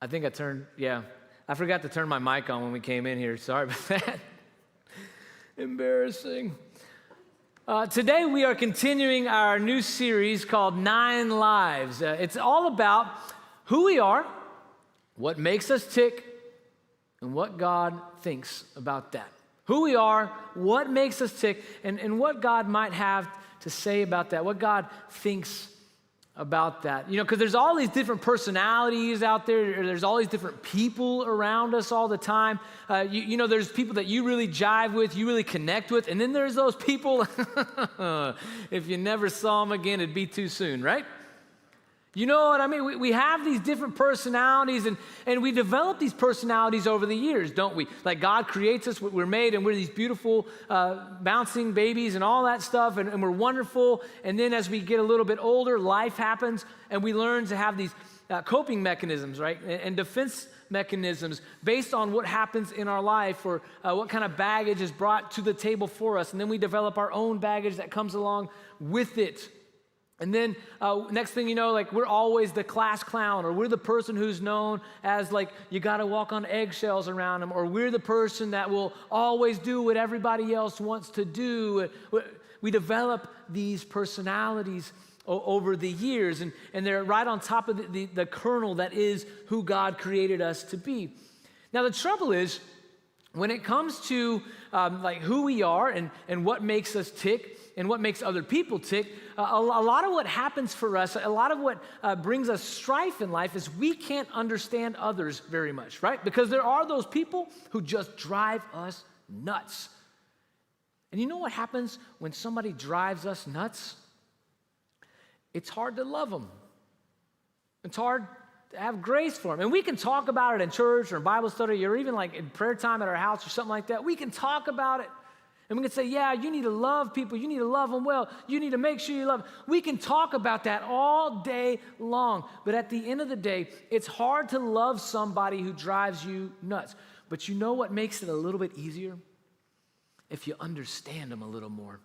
I think I forgot to turn my mic on when we came in here. Sorry about that. Embarrassing. Today we are continuing our new series called 9 Lives. It's all about who we are, what makes us tick, and what God thinks about that. Who we are, what makes us tick, and what God might have to say about that, what God thinks about that. You know, because there's all these different personalities out there. There's all these different people around us all the time. You know, there's people that you really jive with, you really connect with, and then there's those people, if you never saw them again, it'd be too soon, right? You know what I mean? We have these different personalities, and we develop these personalities over the years, don't we? Like God creates us, we're made, and we're these beautiful bouncing babies and all that stuff, and we're wonderful. And then as we get a little bit older, life happens, and we learn to have these coping mechanisms, right? And defense mechanisms based on what happens in our life or what kind of baggage is brought to the table for us. And then we develop our own baggage that comes along with it. And then next thing you know, like we're always the class clown, or we're the person who's known as like you got to walk on eggshells around them, or we're the person that will always do what everybody else wants to do. We develop these personalities over the years, and they're right on top of the kernel that is who God created us to be. Now the trouble is, when it comes to like who we are and what makes us tick, and what makes other people tick, a lot of what happens for us, a lot of what brings us strife in life is we can't understand others very much, right? Because there are those people who just drive us nuts. And you know what happens when somebody drives us nuts? It's hard to love them. It's hard to have grace for them. And we can talk about it in church or in Bible study or even like in prayer time at our house or something like that. We can talk about it. And we can say, yeah, you need to love people. You need to love them well. You need to make sure you love them. We can talk about that all day long. But at the end of the day, it's hard to love somebody who drives you nuts. But you know what makes it a little bit easier? If you understand them a little more.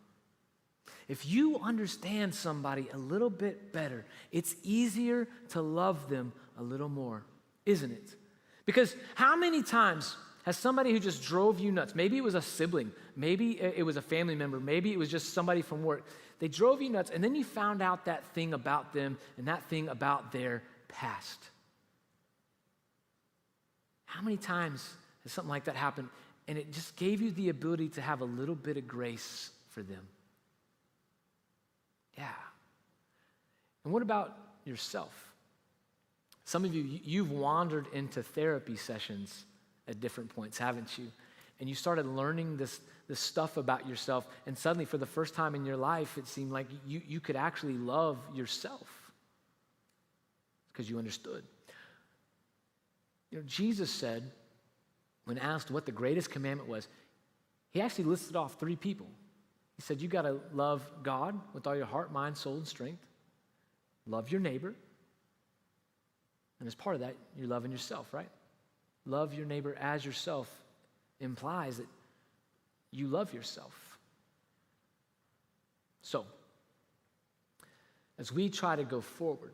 If you understand somebody a little bit better, it's easier to love them a little more, isn't it? Because how many times has somebody who just drove you nuts, maybe it was a sibling, maybe it was a family member, maybe it was just somebody from work, they drove you nuts, and then you found out that thing about them and that thing about their past. How many times has something like that happened, and it just gave you the ability to have a little bit of grace for them? Yeah. And what about yourself? Some of you, you've wandered into therapy sessions at different points, haven't you? And you started learning this stuff about yourself, and suddenly for the first time in your life, it seemed like you could actually love yourself because you understood. You know, Jesus said, when asked what the greatest commandment was, he actually listed off 3 people. He said, you got to love God with all your heart, mind, soul, and strength. Love your neighbor. And as part of that, you're loving yourself, right? Love your neighbor as yourself implies that you love yourself. So, as we try to go forward,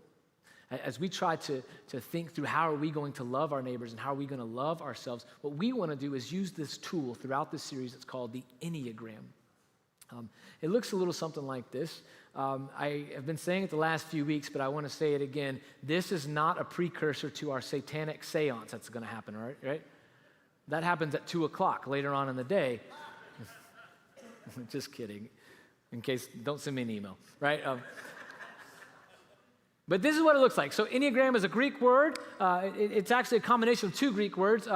as we try to think through how are we going to love our neighbors and how are we going to love ourselves, what we want to do is use this tool throughout this series. It's called the Enneagram. It looks a little something like this. I have been saying it the last few weeks, but I want to say it again. This is not a precursor to our satanic seance that's going to happen, right? That happens at 2 o'clock later on in the day. Just kidding. In case, don't send me an email, right? But this is what it looks like. So Enneagram is a Greek word. It's actually a combination of 2 Greek words.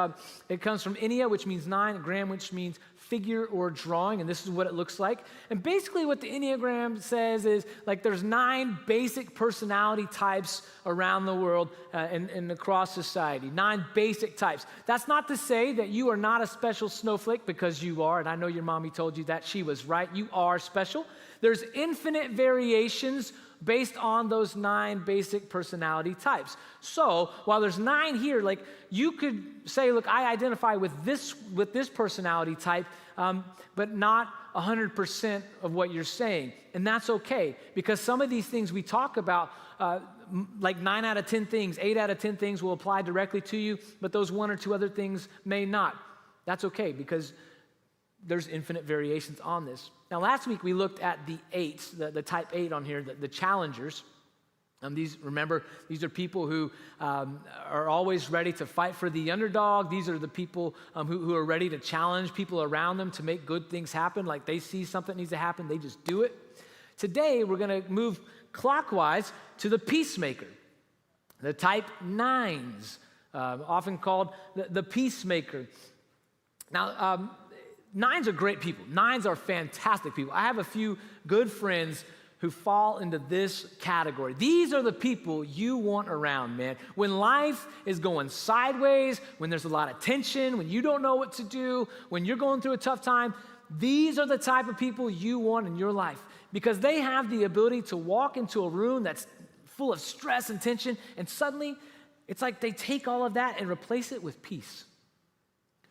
It comes from Ennea, which means 9, gram, which means figure or drawing, and this is what it looks like. And basically what the Enneagram says is like there's 9 basic personality types around the world and across society. 9 basic types. That's not to say that you are not a special snowflake, because you are, and I know your mommy told you that. She was right. You are special. There's infinite variations based on those 9 basic personality types. So while there's 9 here, like you could say, look, I identify with this personality type, but not 100% of what you're saying. And that's okay, because some of these things we talk about, like 9 out of 10 things, 8 out of 10 things will apply directly to you, but those 1 or 2 other things may not. That's okay, because there's infinite variations on this. Now, last week we looked at the 8s, the type 8 on here, the challengers. These are people who are always ready to fight for the underdog. These are the people who are ready to challenge people around them to make good things happen. Like they see something needs to happen, they just do it. Today, we're going to move clockwise to the Peacemaker, the type 9s, often called the Peacemaker. Now, 9s are great people. 9s are fantastic people. I have a few good friends who fall into this category. These are the people you want around, man. When life is going sideways, when there's a lot of tension, when you don't know what to do, when you're going through a tough time, these are the type of people you want in your life, because they have the ability to walk into a room that's full of stress and tension, and suddenly it's like they take all of that and replace it with peace.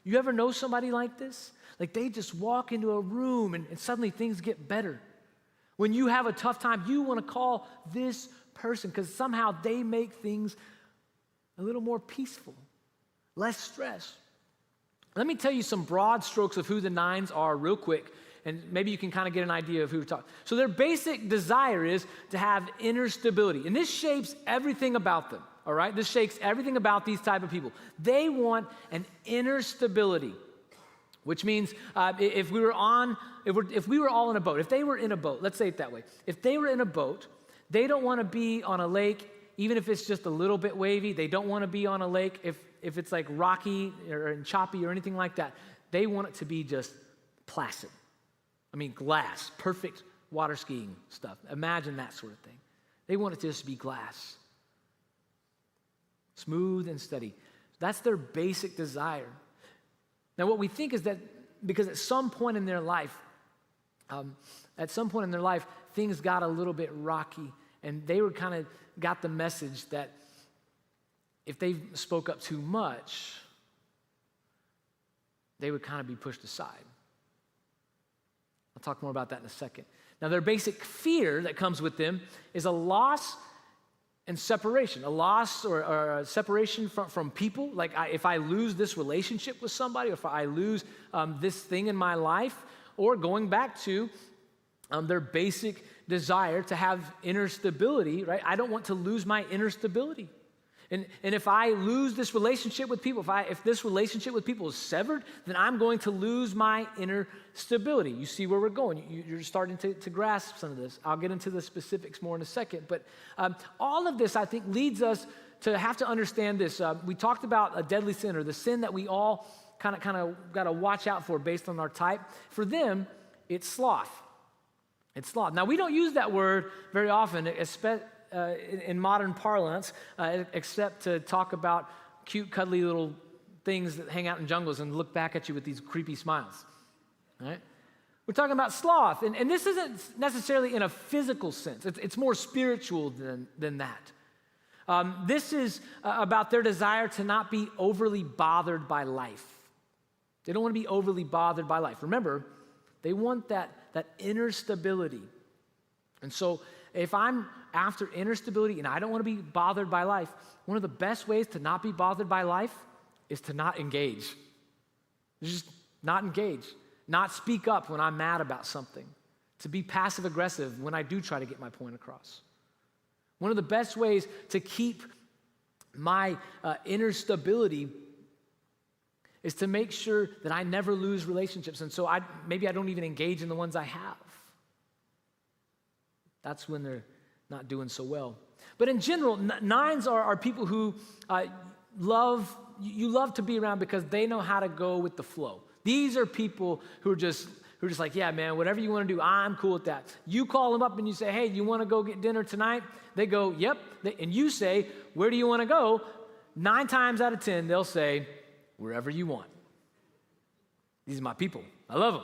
You ever know somebody like this? Like they just walk into a room and suddenly things get better. When you have a tough time, you want to call this person because somehow they make things a little more peaceful, less stress. Let me tell you some broad strokes of who the 9s are real quick, and maybe you can kind of get an idea of who we're talking. So their basic desire is to have inner stability, and this shapes everything about them, all right? This shapes everything about these type of people. They want an inner stability, which means if we were all in a boat, if they were in a boat, let's say it that way. If they were in a boat, they don't want to be on a lake, even if it's just a little bit wavy. They don't want to be on a lake if it's like rocky or choppy or anything like that. They want it to be just placid. I mean, glass, perfect water skiing stuff. Imagine that sort of thing. They want it to just be glass. Smooth and steady. That's their basic desire. Now, what we think is that because at some point in their life, things got a little bit rocky, and they were kind of got the message that if they spoke up too much, they would kind of be pushed aside. I'll talk more about that in a second. Now, their basic fear that comes with them is a loss and separation, a loss or a separation from people. Like if I lose this relationship with somebody, or if I lose this thing in my life, or going back to their basic desire to have inner stability, right? I don't want to lose my inner stability. And if I lose this relationship with people, if this relationship with people is severed, then I'm going to lose my inner stability. You see where we're going. You're starting to grasp some of this. I'll get into the specifics more in a second. But all of this, I think, leads us to have to understand this. We talked about a deadly sin, or the sin that we all kind of got to watch out for based on our type. For them, it's sloth. It's sloth. Now, we don't use that word very often, especially in modern parlance, except to talk about cute, cuddly little things that hang out in jungles and look back at you with these creepy smiles, right? We're talking about sloth, and this isn't necessarily in a physical sense. It's more spiritual than that. This is about their desire to not be overly bothered by life. They don't want to be overly bothered by life. Remember, they want that inner stability. And so if I'm after inner stability and I don't want to be bothered by life, one of the best ways to not be bothered by life is to not engage. Just not engage. Not speak up when I'm mad about something. To be passive aggressive when I do try to get my point across. One of the best ways to keep my inner stability is to make sure that I never lose relationships. And so maybe I don't even engage in the ones I have. That's when they're not doing so well. But in general, 9s are people who you love to be around because they know how to go with the flow. These are people who are just like, yeah, man, whatever you want to do, I'm cool with that. You call them up and you say, hey, you want to go get dinner tonight? They go, yep. And you say, where do you want to go? 9 times out of 10, they'll say, wherever you want. These are my people. I love them.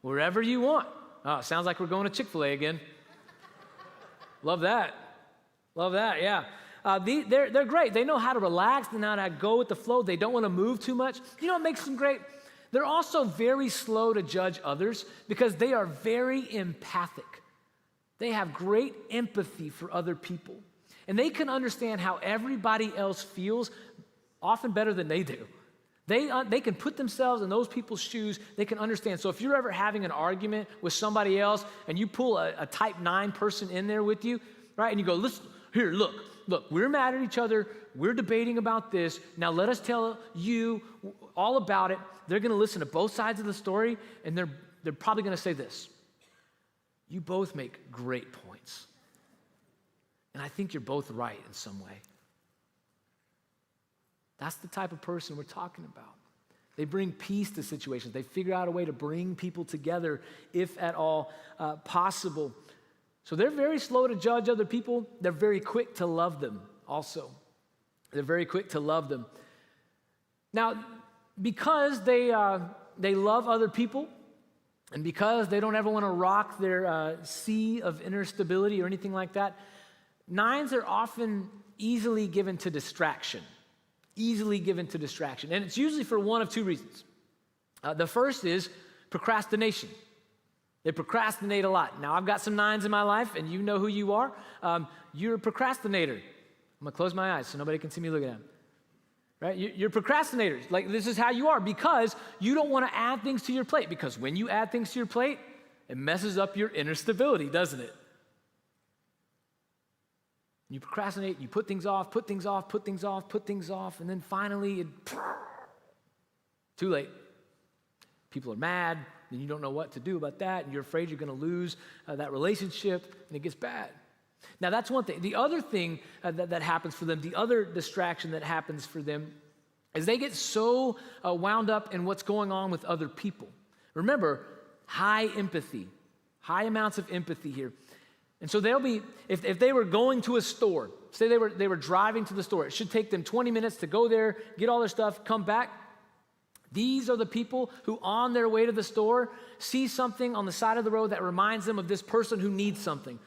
Wherever you want. Oh, sounds like we're going to Chick-fil-A again. Love that. Love that, yeah. They're great. They know how to relax. They know how to go with the flow. They don't want to move too much. You know what makes them great? They're also very slow to judge others because they are very empathic. They have great empathy for other people. And they can understand how everybody else feels often better than they do. They can put themselves in those people's shoes. They can understand. So if you're ever having an argument with somebody else and you pull a type 9 person in there with you, right? And you go, listen, here, look, we're mad at each other. We're debating about this. Now let us tell you all about it. They're going to listen to both sides of the story, and they're probably going to say this. You both make great points. And I think you're both right in some way. That's the type of person we're talking about. They bring peace to situations. They figure out a way to bring people together, if at all possible. So they're very slow to judge other people. They're very quick to love them also. They're very quick to love them. Now, because they love other people, and because they don't ever want to rock their sea of inner stability or anything like that, 9s are often easily given to distraction. Easily given to distraction. And it's usually for one of two reasons. The first is procrastination. They procrastinate a lot. Now, I've got some 9s in my life, and you know who you are. You're a procrastinator. I'm going to close my eyes so nobody can see me looking at them. Right? You're procrastinators. Like, this is how you are because you don't want to add things to your plate. Because when you add things to your plate, it messes up your inner stability, doesn't it? You procrastinate, you put things off, and then finally, too late. People are mad, and you don't know what to do about that, and you're afraid you're going to lose that relationship, and it gets bad. Now, that's one thing. The other thing that happens for them, the other distraction that happens for them, is they get so wound up in what's going on with other people. Remember, high empathy, high amounts of empathy here. And so they'll be, if they were going to a store, say they were driving to the store, it should take them 20 minutes to go there, get all their stuff, come back. These are the people who on their way to the store see something on the side of the road that reminds them of this person who needs something.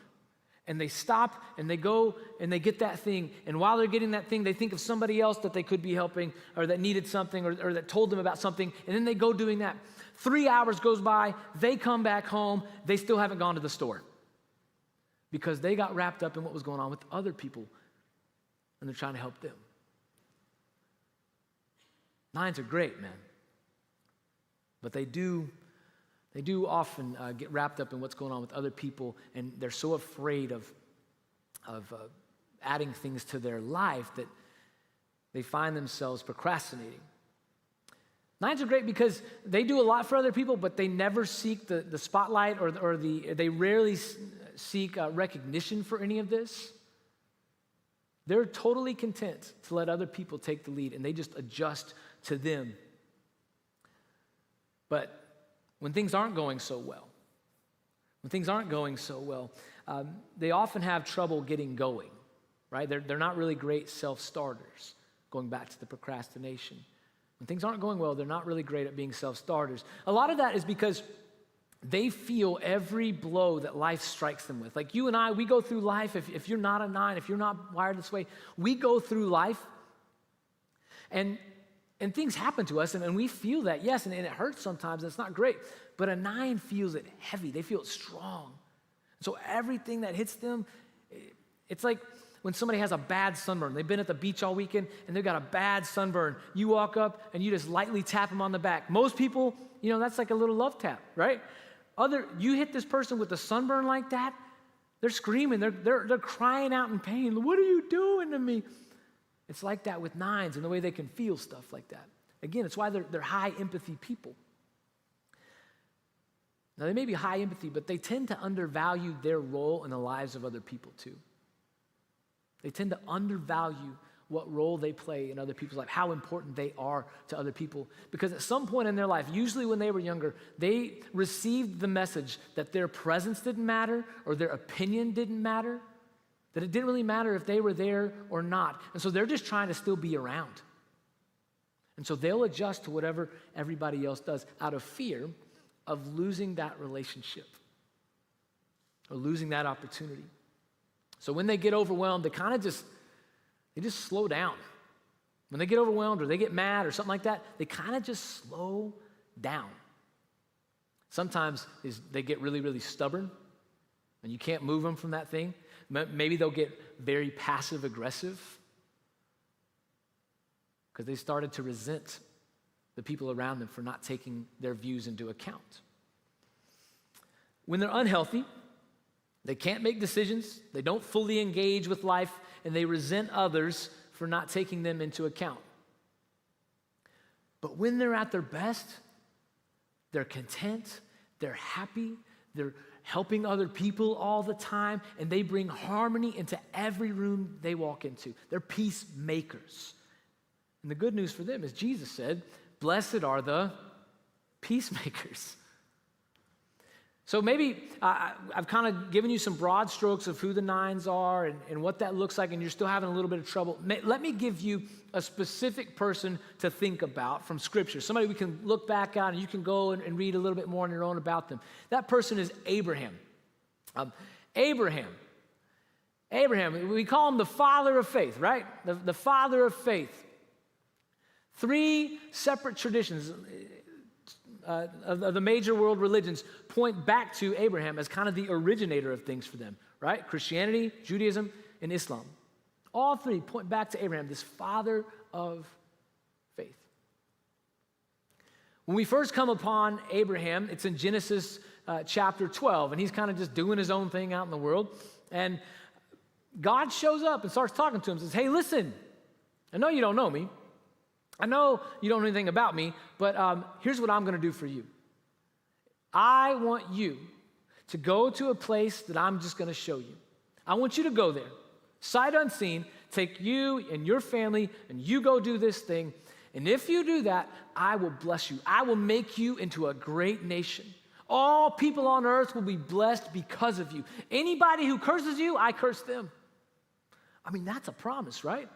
And they stop and they go and they get that thing. And while they're getting that thing, they think of somebody else that they could be helping or that needed something or that told them about something. And then they go doing that. 3 hours goes by, they come back home, they still haven't gone to the store. Because they got wrapped up in what was going on with other people, and they're trying to help them. 9s are great, man. But they do often get wrapped up in what's going on with other people, and they're so afraid of adding things to their life that they find themselves procrastinating. 9s are great because they do a lot for other people, but they never seek the spotlight or they rarely seek recognition for any of this. They're totally content to let other people take the lead, and they just adjust to them. But when things aren't going so well, they often have trouble getting going, right? They're not really great self-starters, going back to the procrastination. When things aren't going well, they're not really great at being self-starters. A lot of that is because they feel every blow that life strikes them with. Like you and I, we go through life, if you're not a 9, if you're not wired this way, we go through life and things happen to us and we feel that, yes, and it hurts sometimes, and it's not great, but a 9 feels it heavy, they feel it strong. So everything that hits them, it's like when somebody has a bad sunburn. They've been at the beach all weekend and they've got a bad sunburn. You walk up and you just lightly tap them on the back. Most people, that's like a little love tap, right? You hit this person with a sunburn like that, they're screaming, they're crying out in pain. What are you doing to me? It's like that with 9s and the way they can feel stuff like that. Again, it's why they're high empathy people. Now, they may be high empathy, but they tend to undervalue their role in the lives of other people too. They tend to undervalue what role they play in other people's life, how important they are to other people. Because at some point in their life, usually when they were younger, they received the message that their presence didn't matter or their opinion didn't matter, that it didn't really matter if they were there or not. And so they're just trying to still be around. And so they'll adjust to whatever everybody else does out of fear of losing that relationship or losing that opportunity. So when they get overwhelmed, they just slow down. When they get overwhelmed or they get mad or something like that, they kind of just slow down. Sometimes they get really, really stubborn, and you can't move them from that thing. Maybe they'll get very passive-aggressive because they started to resent the people around them for not taking their views into account. When they're unhealthy, they can't make decisions, they don't fully engage with life, and they resent others for not taking them into account. But when they're at their best, they're content, they're happy, they're helping other people all the time, and they bring harmony into every room they walk into. They're peacemakers. And the good news for them is Jesus said, "Blessed are the peacemakers." So maybe I've kind of given you some broad strokes of who the nines are and what that looks like, and you're still having a little bit of trouble. Let me give you a specific person to think about from Scripture, somebody we can look back at, and you can go and read a little bit more on your own about them. That person is Abraham. Abraham, we call him the father of faith, right? The father of faith. 3 separate traditions of the major world religions point back to Abraham as kind of the originator of things for them, right? Christianity, Judaism, and Islam. All 3 point back to Abraham, this father of faith. When we first come upon Abraham, it's in Genesis chapter 12, and he's kind of just doing his own thing out in the world. And God shows up and starts talking to him and says, "Hey, listen, I know you don't know me. I know you don't know anything about me, but here's what I'm going to do for you. I want you to go to a place that I'm just going to show you. I want you to go there, sight unseen, take you and your family, and you go do this thing. And if you do that, I will bless you. I will make you into a great nation. All people on earth will be blessed because of you. Anybody who curses you, I curse them." I mean, that's a promise, right?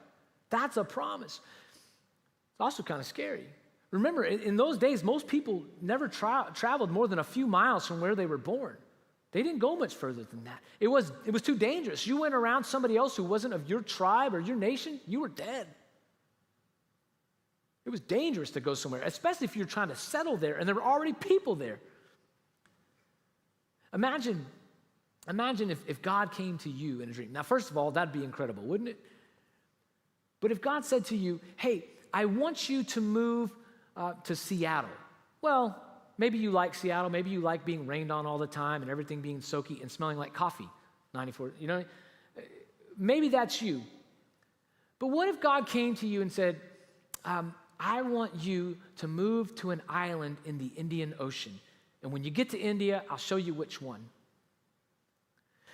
That's a promise. It's also kind of scary. Remember, in those days, most people never traveled more than a few miles from where they were born. They didn't go much further than that. It was too dangerous. You went around somebody else who wasn't of your tribe or your nation, you were dead. It was dangerous to go somewhere, especially if you're trying to settle there and there were already people there. Imagine if God came to you in a dream. Now, first of all, that'd be incredible, wouldn't it? But if God said to you, "Hey, I want you to move to Seattle." Well, maybe you like Seattle. Maybe you like being rained on all the time and everything being soaky and smelling like coffee, 94, you know? Maybe that's you. But what if God came to you and said, "I want you to move to an island in the Indian Ocean. And when you get to India, I'll show you which one."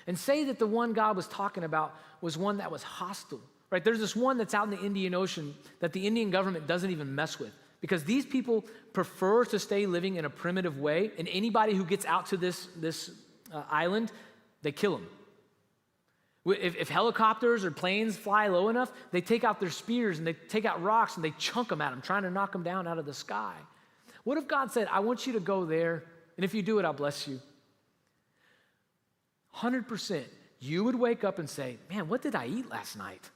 And say that the one God was talking about was one that was hostile. Right, there's this one that's out in the Indian Ocean that the Indian government doesn't even mess with because these people prefer to stay living in a primitive way, and anybody who gets out to this island, they kill them. If helicopters or planes fly low enough, they take out their spears and they take out rocks and they chunk them at them, trying to knock them down out of the sky. What if God said, "I want you to go there, and if you do it, I'll bless you"? 100%, you would wake up and say, "Man, what did I eat last night?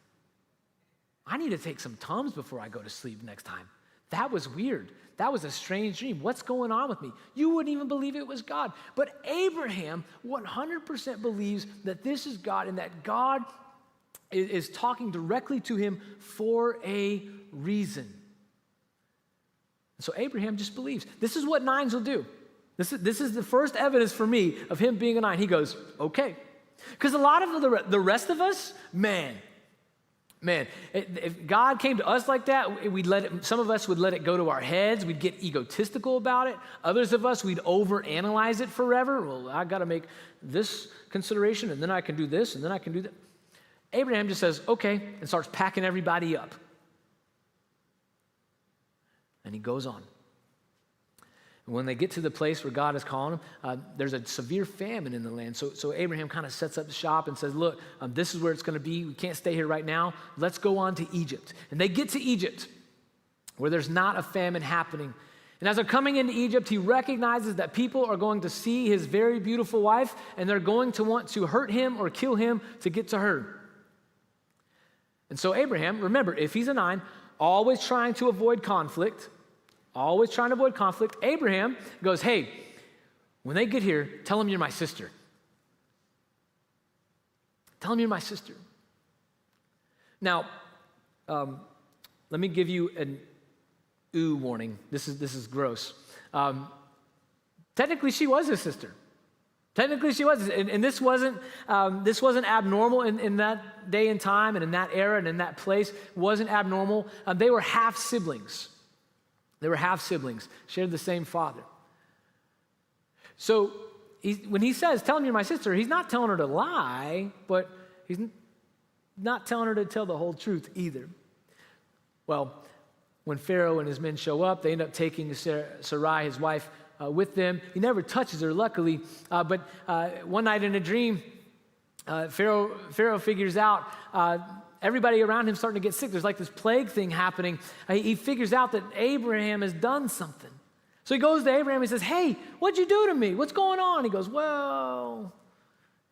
I need to take some Tums before I go to sleep next time. That was weird. That was a strange dream. What's going on with me?" You wouldn't even believe it was God. But Abraham 100% believes that this is God and that God is talking directly to him for a reason. So Abraham just believes. This is what 9s will do. This is the first evidence for me of him being a 9. He goes, "Okay." Because a lot of the rest of us, man, if God came to us like that, some of us would let it go to our heads. We'd get egotistical about it. Others of us, we'd overanalyze it forever. Well, I got to make this consideration, and then I can do this, and then I can do that. Abraham just says, "Okay," and starts packing everybody up. And he goes on. And when they get to the place where God is calling them, there's a severe famine in the land. So Abraham kind of sets up the shop and says, "Look, this is where it's going to be. We can't stay here right now. Let's go on to Egypt." And they get to Egypt, where there's not a famine happening. And as they're coming into Egypt, he recognizes that people are going to see his very beautiful wife, and they're going to want to hurt him or kill him to get to her. And so Abraham, remember, if he's a 9, always trying to avoid conflict, Abraham goes, hey, when they get here, tell them you're my sister. Tell them you're my sister. Now, let me give you an ooh warning. This is gross. Technically, she was his sister. Technically, she was, and this wasn't abnormal in that day and time, and in that era, and in that place. It wasn't abnormal. They were half siblings. Shared the same father. So when he says, "Tell him you're my sister," he's not telling her to lie, but he's not telling her to tell the whole truth either. Well, when Pharaoh and his men show up, they end up taking Sarai, his wife, with them. He never touches her, luckily. But one night in a dream, Pharaoh figures out everybody around him starting to get sick. There's like this plague thing happening. He figures out that Abraham has done something. So he goes to Abraham and says, hey, what'd you do to me? What's going on? He goes, well,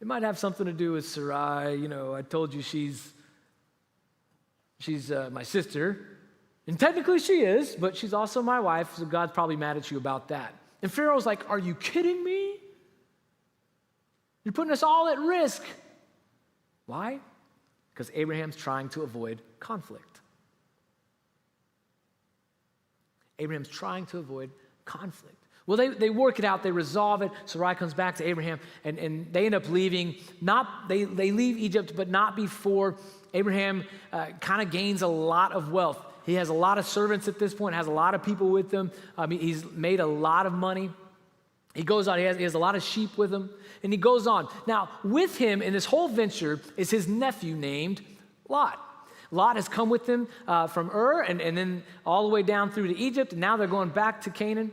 it might have something to do with Sarai. You know, I told you she's my sister. And technically she is, but she's also my wife, so God's probably mad at you about that. And Pharaoh's like, are you kidding me? You're putting us all at risk. Why? Because Abraham's trying to avoid conflict. Abraham's trying to avoid conflict. Well, they work it out, they resolve it. Sarai comes back to Abraham, and they end up leaving. They leave Egypt, but not before Abraham kind of gains a lot of wealth. He has a lot of servants at this point, has a lot of people with him. He's made a lot of money. He goes on, he has a lot of sheep with him, and he goes on. Now, with him in this whole venture is his nephew named Lot. Lot has come with him from Ur and then all the way down through to Egypt, and now they're going back to Canaan,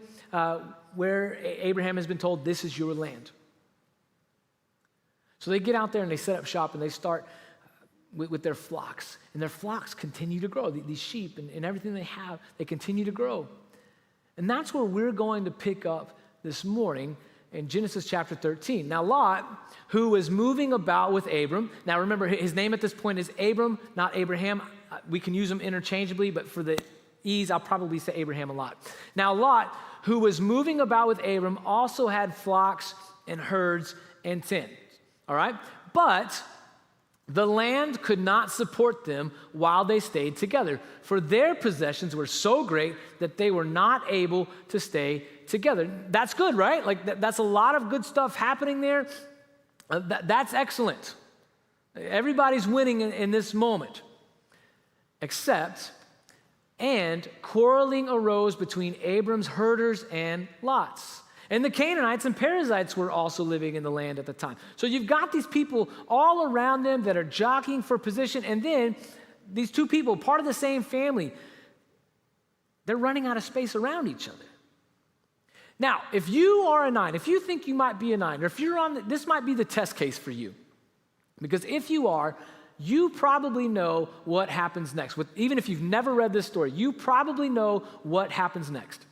where Abraham has been told, this is your land. So they get out there and they set up shop and they start with their flocks. And their flocks continue to grow. These sheep and everything they have, they continue to grow. And that's where we're going to pick up this morning in Genesis chapter 13. Now Lot, who was moving about with Abram, now remember his name at this point is Abram, not Abraham. We can use them interchangeably, but for the ease, I'll probably say Abraham a lot. Now Lot, who was moving about with Abram, also had flocks and herds and tents, all right? But the land could not support them while they stayed together, for their possessions were so great that they were not able to stay together. That's good, right? Like that's a lot of good stuff happening there. That's excellent. Everybody's winning in this moment, except, and quarreling arose between Abram's herders and Lot's. And the Canaanites and Perizzites were also living in the land at the time. So you've got these people all around them that are jockeying for position, and then these two people, part of the same family, they're running out of space around each other. Now, if you are a 9, if you think you might be a 9, or if you're on, this might be the test case for you. Because if you are, you probably know what happens next. Even if you've never read this story, you probably know what happens next.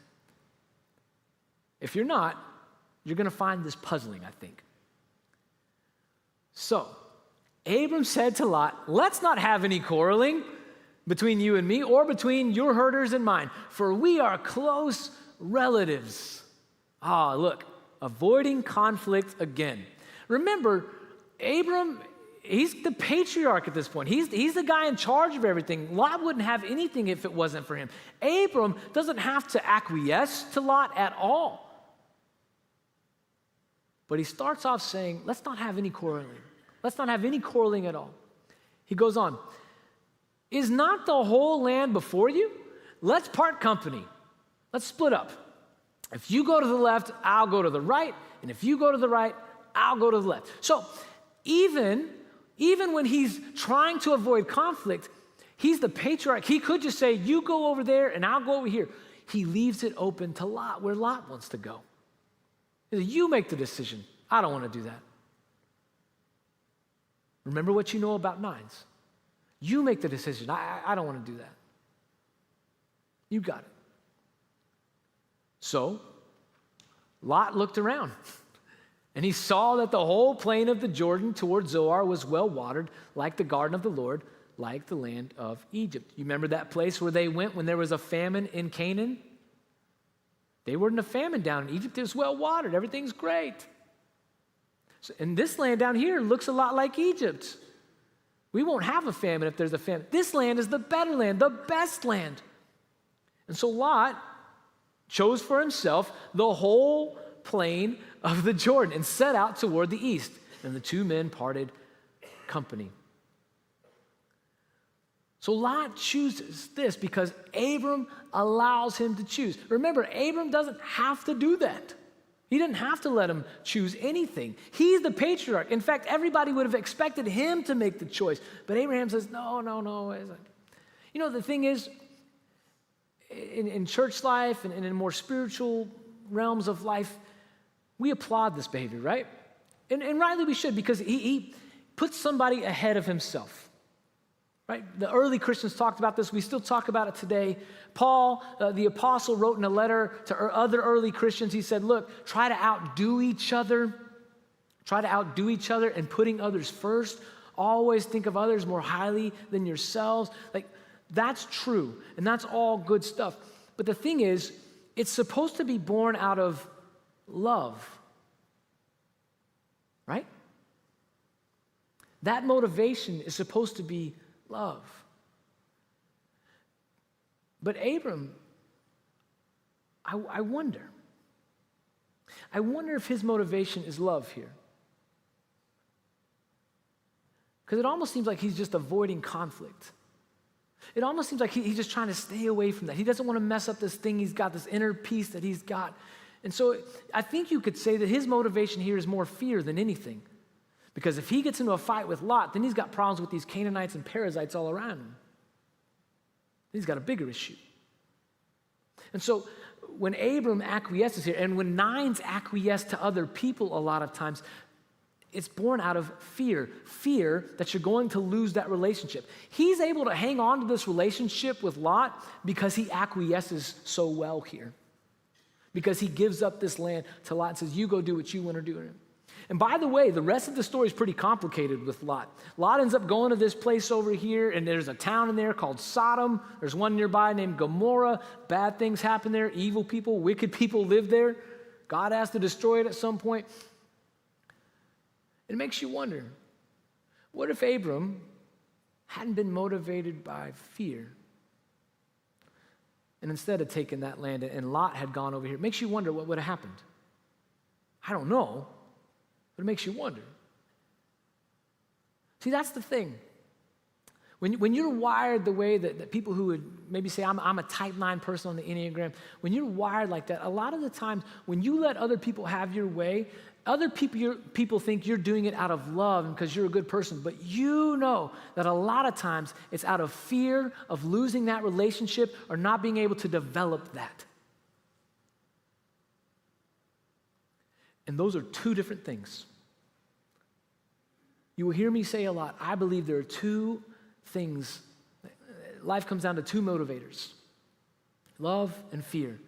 If you're not, you're going to find this puzzling, I think. So, Abram said to Lot, let's not have any quarreling between you and me or between your herders and mine, for we are close relatives. Look, avoiding conflict again. Remember, Abram, he's the patriarch at this point. He's the guy in charge of everything. Lot wouldn't have anything if it wasn't for him. Abram doesn't have to acquiesce to Lot at all. But he starts off saying, let's not have any quarreling. Let's not have any quarreling at all. He goes on, is not the whole land before you? Let's part company. Let's split up. If you go to the left, I'll go to the right. And if you go to the right, I'll go to the left. So even when he's trying to avoid conflict, he's the patriarch. He could just say, you go over there and I'll go over here. He leaves it open to Lot, where Lot wants to go. You make the decision. I don't want to do that. Remember what you know about 9s. You make the decision. I don't want to do that. You got it. So Lot looked around, and he saw that the whole plain of the Jordan toward Zoar was well watered, like the garden of the Lord, like the land of Egypt. You remember that place where they went when there was a famine in Canaan? They weren't a famine down in Egypt. It was well watered. Everything's great. So, and this land down here looks a lot like Egypt. We won't have a famine if there's a famine. This land is the better land, the best land. And so Lot chose for himself the whole plain of the Jordan and set out toward the east. And the two men parted company. So Lot chooses this because Abram allows him to choose. Remember, Abram doesn't have to do that. He didn't have to let him choose anything. He's the patriarch. In fact, everybody would have expected him to make the choice. But Abraham says, no. You know, the thing is, in church life and in more spiritual realms of life, we applaud this behavior, right? And rightly we should, because he puts somebody ahead of himself. Right? The early Christians talked about this. We still talk about it today. Paul, the apostle, wrote in a letter to other early Christians. He said, look, try to outdo each other. Try to outdo each other in putting others first. Always think of others more highly than yourselves. Like, that's true, and that's all good stuff. But the thing is, it's supposed to be born out of love. Right? That motivation is supposed to be love. But Abram, I wonder if his motivation is love here. Because it almost seems like he's just avoiding conflict. It almost seems like he's just trying to stay away from that. He doesn't want to mess up this thing he's got, this inner peace that he's got. And so I think you could say that his motivation here is more fear than anything. Because if he gets into a fight with Lot, then he's got problems with these Canaanites and Perizzites all around him. He's got a bigger issue. And so when Abram acquiesces here, and when nines acquiesce to other people a lot of times, it's born out of fear that you're going to lose that relationship. He's able to hang on to this relationship with Lot because he acquiesces so well here. Because he gives up this land to Lot and says, you go do what you want to do. And by the way, the rest of the story is pretty complicated with Lot. Lot ends up going to this place over here, and there's a town in there called Sodom. There's one nearby named Gomorrah. Bad things happen there. Evil people, wicked people live there. God has to destroy it at some point. It makes you wonder, what if Abram hadn't been motivated by fear? And instead of taking that land, and Lot had gone over here, it makes you wonder what would have happened. I don't know. But it makes you wonder. See, that's the thing. When you're wired the way that people who would maybe say, I'm a type 9 person on the Enneagram, when you're wired like that, a lot of the times when you let other people have your way, other people think you're doing it out of love because you're a good person. But you know that a lot of times it's out of fear of losing that relationship or not being able to develop that. And those are two different things. You will hear me say a lot, I believe there are two things. Life comes down to two motivators, love and fear.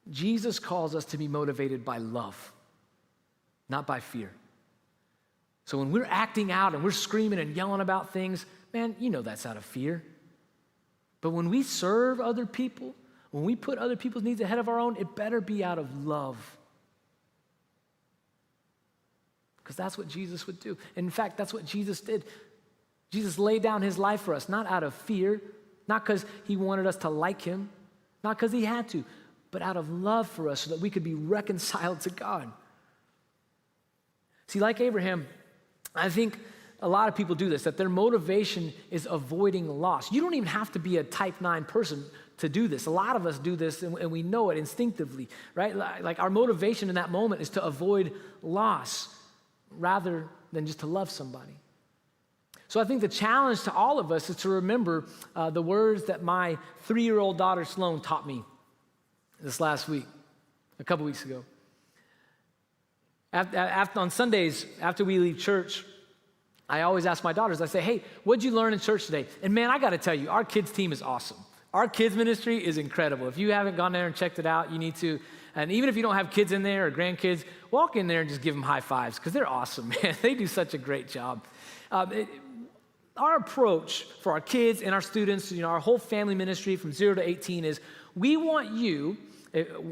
Jesus calls us to be motivated by love, not by fear. So when we're acting out and we're screaming and yelling about things, man, you know that's out of fear. But when we serve other people, when we put other people's needs ahead of our own, it better be out of love. Because that's what Jesus would do. In fact, that's what Jesus did. Jesus laid down his life for us, not out of fear, not because he wanted us to like him, not because he had to, but out of love for us so that we could be reconciled to God. See, like Abraham, I think a lot of people do this, that their motivation is avoiding loss. You don't even have to be a type 9 person to do this. A lot of us do this, and we know it instinctively, right? Like our motivation in that moment is to avoid loss rather than just to love somebody. So I think the challenge to all of us is to remember the words that my 3-year-old daughter Sloan taught me this last week, a couple weeks ago. On Sundays, after we leave church, I always ask my daughters, I say, hey, what'd you learn in church today? And man, I got to tell you, our kids team is awesome. Our kids ministry is incredible. If you haven't gone there and checked it out, you need to. And even if you don't have kids in there or grandkids, walk in there and just give them high fives because they're awesome, man. They do such a great job. Our approach for our kids and our students, our whole family ministry from 0 to 18 is we want you,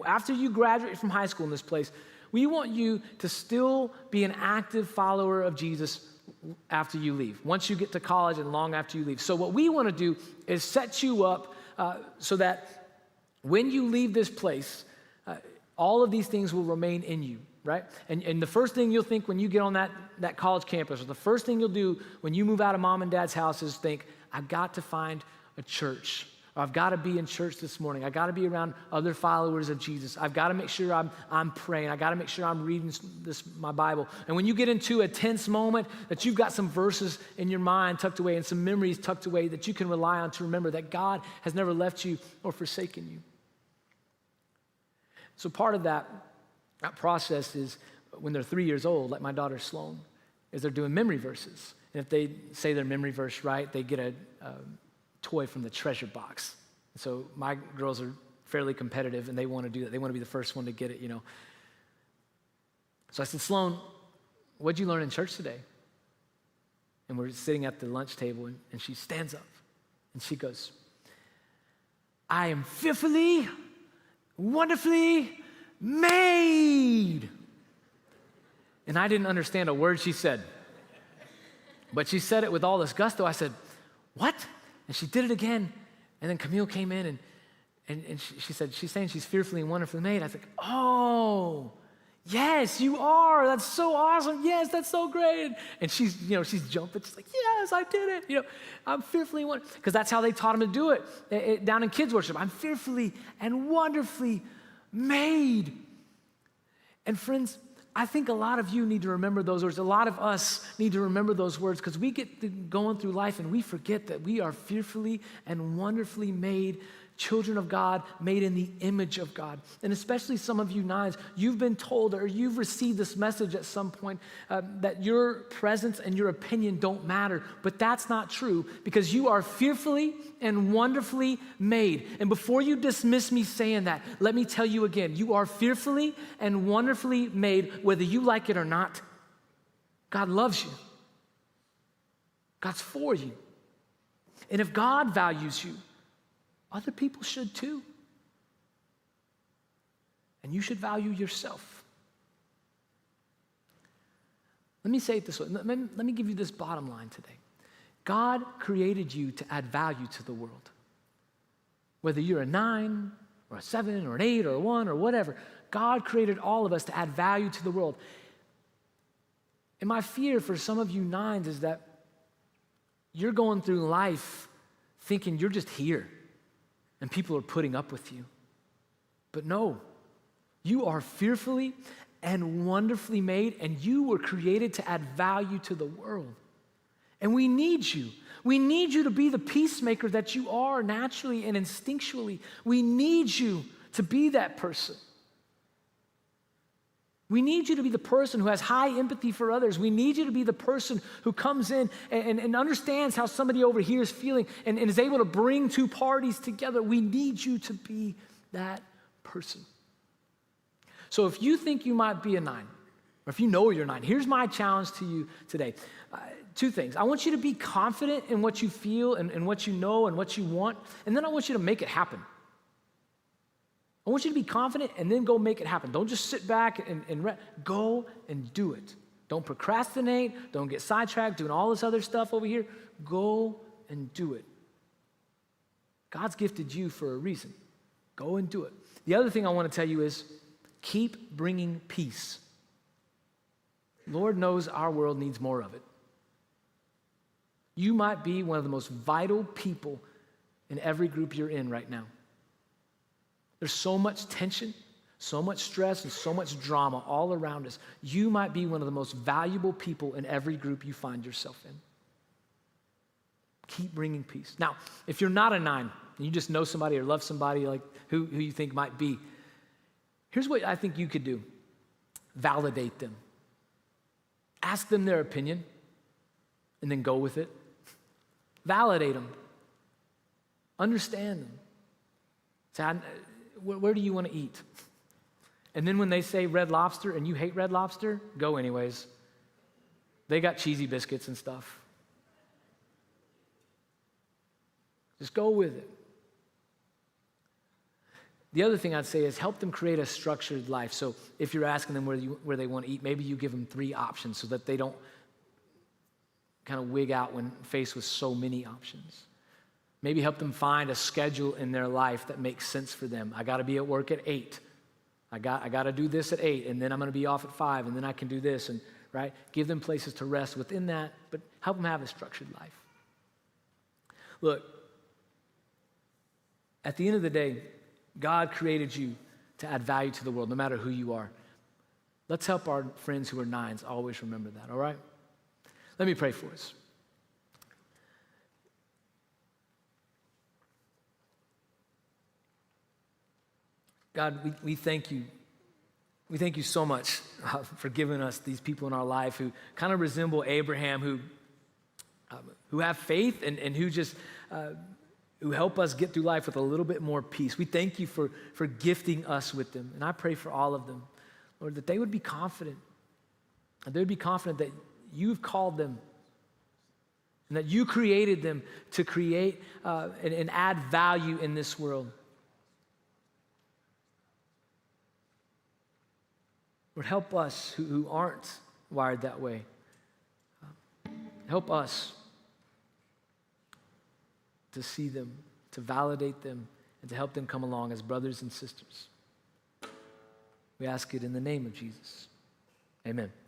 after you graduate from high school in this place, we want you to still be an active follower of Jesus after you leave, once you get to college and long after you leave. So what we want to do is set you up so that when you leave this place, all of these things will remain in you, right? And the first thing you'll think when you get on that college campus, or the first thing you'll do when you move out of mom and dad's house is think, I've got to find a church. Or I've got to be in church this morning. I've got to be around other followers of Jesus. I've got to make sure I'm praying. I've got to make sure I'm reading my Bible. And when you get into a tense moment, that you've got some verses in your mind tucked away and some memories tucked away that you can rely on to remember that God has never left you or forsaken you. So part of that process is when they're 3 years old, like my daughter Sloan, is they're doing memory verses. And if they say their memory verse right, they get a toy from the treasure box. So my girls are fairly competitive and they want to do that. They want to be the first one to get it, So I said, Sloan, what'd you learn in church today? And we're sitting at the lunch table and she stands up and she goes, I am fearfully, wonderfully made. And I didn't understand a word she said. But she said it with all this gusto. I said, what? And she did it again. And then Camille came in and she said, she's saying she's fearfully and wonderfully made. I was like, oh, yes, you are. That's so awesome. Yes, that's so great. And she's jumping. She's like, yes, I did it. I'm fearfully and wonderfully, because that's how they taught him to do it down in kids worship. I'm fearfully and wonderfully made. And friends, I think a lot of you need to remember those words. A lot of us need to remember those words because we get going through life and we forget that we are fearfully and wonderfully made children of God, made in the image of God. And especially some of you nines, you've been told or you've received this message at some point that your presence and your opinion don't matter. But that's not true because you are fearfully and wonderfully made. And before you dismiss me saying that, let me tell you again, you are fearfully and wonderfully made, whether you like it or not. God loves you. God's for you. And if God values you, other people should too. And you should value yourself. Let me say it this way. Let me give you this bottom line today. God created you to add value to the world. Whether you're a 9 or a 7 or an 8 or a 1 or whatever, God created all of us to add value to the world. And my fear for some of you nines is that you're going through life thinking you're just here. And people are putting up with you. But no, you are fearfully and wonderfully made, and you were created to add value to the world. And we need you. We need you to be the peacemaker that you are naturally and instinctually. We need you to be that person. We need you to be the person who has high empathy for others. We need you to be the person who comes in and understands how somebody over here is feeling and is able to bring two parties together. We need you to be that person. So if you think you might be a 9, or if you know you're a 9, here's my challenge to you today. 2 things. I want you to be confident in what you feel and what you know and what you want, and then I want you to make it happen. I want you to be confident and then go make it happen. Don't just sit back and go and do it. Don't procrastinate. Don't get sidetracked doing all this other stuff over here. Go and do it. God's gifted you for a reason. Go and do it. The other thing I want to tell you is keep bringing peace. Lord knows our world needs more of it. You might be one of the most vital people in every group you're in right now. There's so much tension, so much stress, and so much drama all around us. You might be one of the most valuable people in every group you find yourself in. Keep bringing peace. Now, if you're not a 9, and you just know somebody or love somebody like who you think might be, here's what I think you could do. Validate them. Ask them their opinion, and then go with it. Validate them. Understand them. Say, where do you want to eat? And then when they say Red Lobster and you hate Red Lobster, go anyways. They got cheesy biscuits and stuff. Just go with it. The other thing I'd say is help them create a structured life. So if you're asking them where they want to eat, maybe you give them 3 options so that they don't kind of wig out when faced with so many options. Maybe help them find a schedule in their life that makes sense for them. I got to be at work at 8. I got to do this at 8, and then I'm going to be off at 5, and then I can do this, and right? Give them places to rest within that, but help them have a structured life. Look, at the end of the day, God created you to add value to the world, no matter who you are. Let's help our friends who are 9s always remember that, all right? Let me pray for us. God, we thank you. We thank you so much for giving us these people in our life who kind of resemble Abraham, who have faith and who just who help us get through life with a little bit more peace. We thank you for gifting us with them. And I pray for all of them, Lord, that they would be confident. And they would be confident that you've called them and that you created them to create and add value in this world. Lord, help us who aren't wired that way. Help us to see them, to validate them, and to help them come along as brothers and sisters. We ask it in the name of Jesus. Amen.